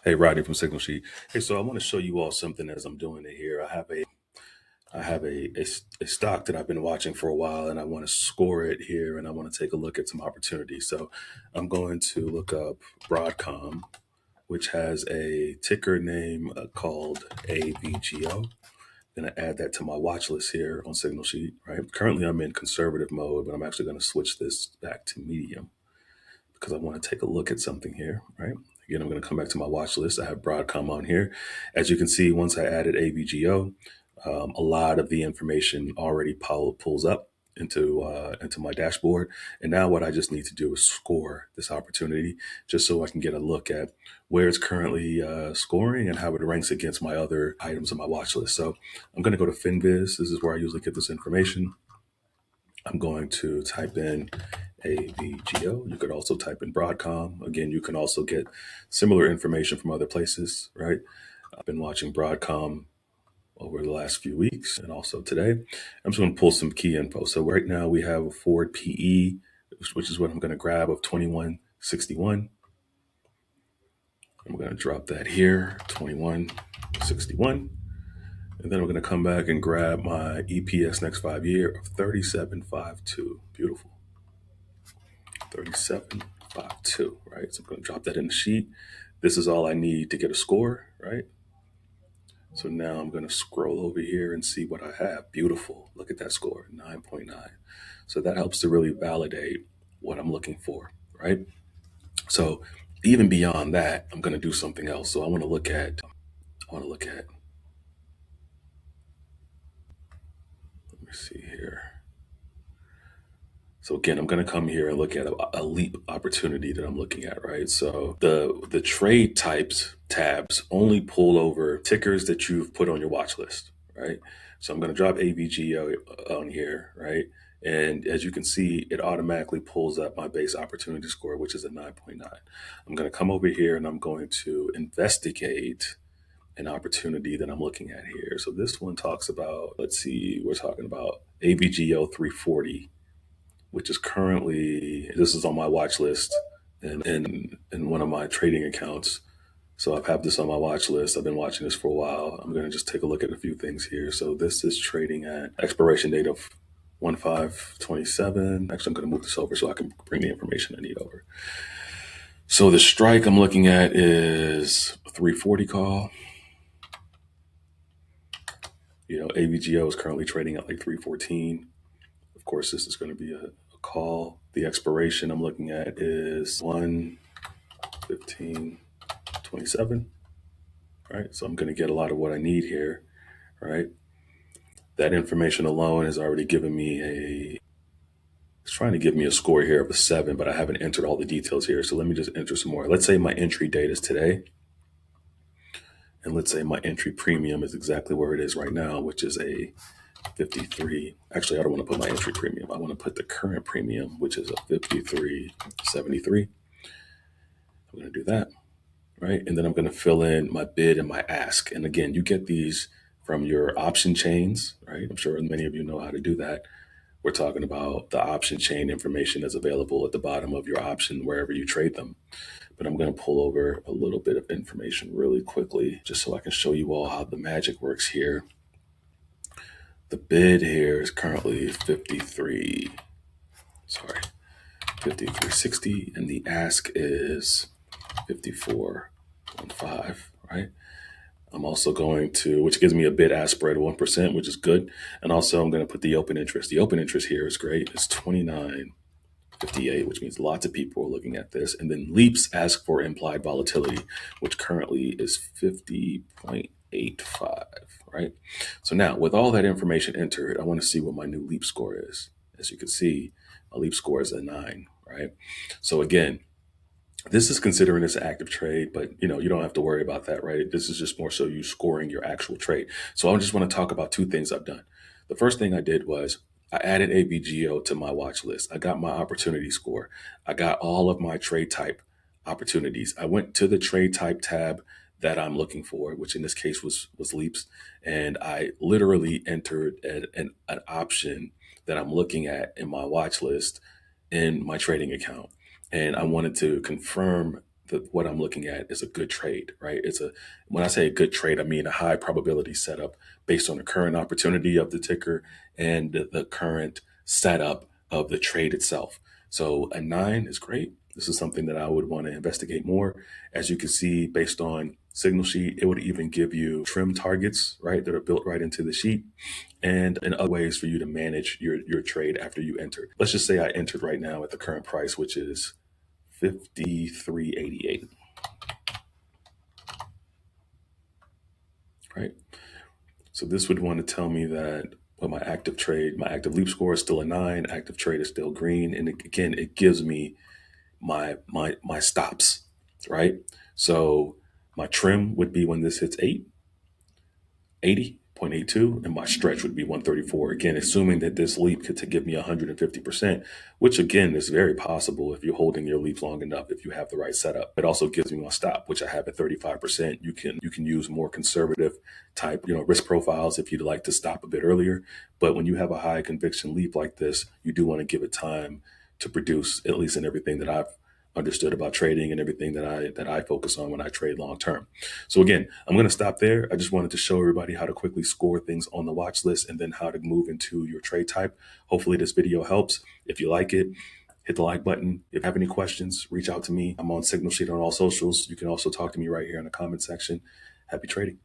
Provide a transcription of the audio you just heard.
Hey, Rodney from SignalSheet. Hey, so I want to show you all something as I'm doing it here. I have a stock that I've been watching for a while, and I want to score it here, and I want to take a look at some opportunities. So I'm going to look up Broadcom, which has a ticker name called AVGO. Going to add that to my watch list here on SignalSheet. Right. Currently, I'm in conservative mode, but I'm actually going to switch this back to medium because I want to take a look at something here, right? Again, I'm going to come back to my watch list. I have Broadcom on here. As you can see, once I added AVGO, a lot of the information already pulls up into my dashboard. And now what I just need to do is score this opportunity just so I can get a look at where it's currently scoring and how it ranks against my other items on my watch list. So I'm going to go to FinViz. This is where I usually get this information. I'm going to type in AVGO. You could also type in Broadcom. Again, you can also get similar information from other places, right? I've been watching Broadcom over the last few weeks and also today. I'm just going to pull some key info. So right now we have a forward PE, which is what I'm going to grab, of 2161. I'm going to drop that here, 2161. And then I'm going to come back and grab my EPS next 5 year of 3752. Beautiful. 3752, right? So I'm going to drop that in the sheet. This is all I need to get a score, right? So now I'm going to scroll over here and see what I have. Beautiful. Look at that score, 9.9. So that helps to really validate what I'm looking for, right? So even beyond that, I'm going to do something else. So I want to look at, let me see here. So again, I'm going to come here and look at a leap opportunity that I'm looking at, right? So the trade types tabs only pull over tickers that you've put on your watch list, right? So I'm going to drop AVG on here, right? And as you can see, it automatically pulls up my base opportunity score, which is a 9.9. I'm going to come over here and I'm going to investigate an opportunity that I'm looking at here. So this one talks about, let's see, we're talking about AVGO 340, which is currently, this is on my watch list and in one of my trading accounts. So I've had this on my watch list. I've been watching this for a while. I'm going to just take a look at a few things here. So this is trading at expiration date of 1/5/27. Actually, I'm going to move this over so I can bring the information I need over. So the strike I'm looking at is a 340 call. AVGO is currently trading at like 314. Of course, this is going to be a call. The expiration I'm looking at is 1/15/27. Right. So I'm going to get a lot of what I need here. Right. That information alone has already given me it's trying to give me a score here of a 7, but I haven't entered all the details here. So let me just enter some more. Let's say my entry date is today. And let's say my entry premium is exactly where it is right now, which is a 53. Actually, I don't want to put my entry premium. I want to put the current premium, which is a 53.73. I'm going to do that, right? And then I'm going to fill in my bid and my ask. And again, you get these from your option chains, right? I'm sure many of you know how to do that. We're talking about the option chain information that's available at the bottom of your option wherever you trade them. But I'm going to pull over a little bit of information really quickly just so I can show you all how the magic works here. The bid here is currently 53.60, and the ask is 54.15, right? I'm also going to, which gives me a bid ask spread of 1%, which is good. And also I'm going to put the open interest. The open interest here is great. It's 29.58, which means lots of people are looking at this. And then leaps ask for implied volatility, which currently is 50.85, right? So now with all that information entered, I want to see what my new leap score is. As you can see, my leap score is a 9, right? So again, this is considering this an active trade, but you don't have to worry about that, right? This is just more so you scoring your actual trade. So I just want to talk about two things I've done. The first thing I did was I added AVGO to my watch list. I got my opportunity score. I got all of my trade type opportunities. I went to the trade type tab that I'm looking for, which in this case was leaps. And I literally entered an option that I'm looking at in my watch list in my trading account. And I wanted to confirm what I'm looking at is a good trade, right? When I say a good trade, I mean a high probability setup based on the current opportunity of the ticker and the current setup of the trade itself. So a 9 is great. This is something that I would want to investigate more. As you can see, based on SignalSheet, it would even give you trim targets, right, that are built right into the sheet, and other ways for you to manage your trade after you enter. Let's just say I entered right now at the current price, which is 53.88, right? So this would want to tell me that, well, my active leap score is still a 9, active trade is still green, and again, it gives me my stops, right? So my trim would be when this hits 80.82, and my stretch would be 134. Again, assuming that this leap could to give me 150%, which again is very possible if you're holding your leap long enough, if you have the right setup. It also gives me my stop, which I have at 35%. You can use more conservative type, risk profiles if you'd like to stop a bit earlier. But when you have a high conviction leap like this, you do want to give it time to produce, at least in everything that I've understood about trading and everything that I focus on when I trade long term. So again, I'm going to stop there. I just wanted to show everybody how to quickly score things on the watch list and then how to move into your trade type. Hopefully this video helps. If you like it, hit the like button. If you have any questions, reach out to me. I'm on SignalSheet on all socials. You can also talk to me right here in the comment section. Happy trading.